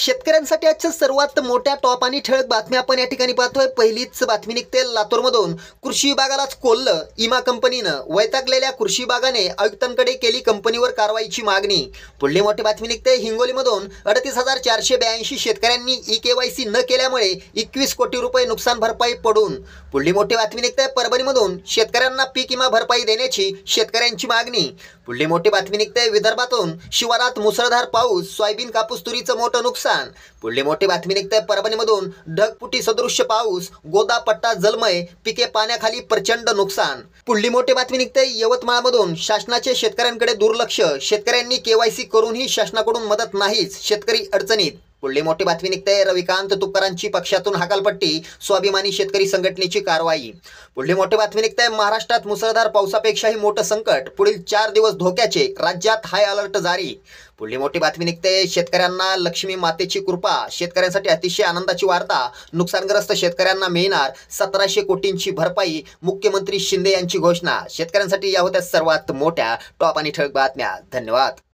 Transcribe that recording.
शेतकऱ्यांसाठी आजच्या सर्वात मोठ्या टॉप आणि ठळक बातम्या आपण या ठिकाणी पाहतोय। पहिलीच बातमी निघते लातूरमधून। कृषी विभागालाच कोल्लं। इमा कंपनीनं वैतागलेल्या कृषी विभागाने आयुक्तांकडे केली कंपनीवर कारवाईची मागणी। पुढली मोठी बातमी निघते हिंगोलीमधून। 38,482 शेतकऱ्यांनी ई-केवायसी न केल्यामुळे 21 कोटी रुपये नुकसान भरपाई पडून। पुढली मोठी बातमी निघते परभणीमधून। शेतकऱ्यांना पीक विमा भरपाई देण्याची शेतकऱ्यांची मागणी। पुढली मोठी बातमी निघते विदर्भातून। शिवारात मुसळधार पाऊस, सोयाबीन कापूस तुरीचं मोठं नुकसान। पुढली मोठी बातमी निघते परभणीमधून। ढगफुटी सदृश्य पाऊस, गोदा पट्टा जलमय, पिके पाण्याखाली, प्रचंड नुकसान। पुढली मोठी बातमी निघते यवतमाळमधून। शासनाचे शेतकऱ्यांकडे दुर्लक्ष, शेतकऱ्यांनी केवायसी करूनही शासनाकडून मदत नाहीच, शेतकरी अडचणीत। पुढली मोठी बातमी निघते रविकांत तुपकरांची पक्षातून हकालपट्टी, स्वाभिमानी शेतकरी संघटनेची कारवाई। पुढली मोठी बातमी निघते महाराष्ट्रात मुसळधार पावसापेक्षाही मोठं संकट, पुढील 4 दिवस धोक्याचे, राज्यात हाय अलर्ट जारी। पुढली मोठी बातमी निघते शेतकऱ्यांना लक्ष्मी मातेची कृपा, शेतकऱ्यांसाठी अतिशय आनंदाची वार्ता, नुकसानग्रस्त शेतकऱ्यांना मिळणार 1700 कोटींची भरपाई, मुख्यमंत्री शिंदे यांची घोषणा। शेतकऱ्यांसाठी या होत्या सर्वात मोठ्या टॉप आणि ठळक बातम्या। धन्यवाद।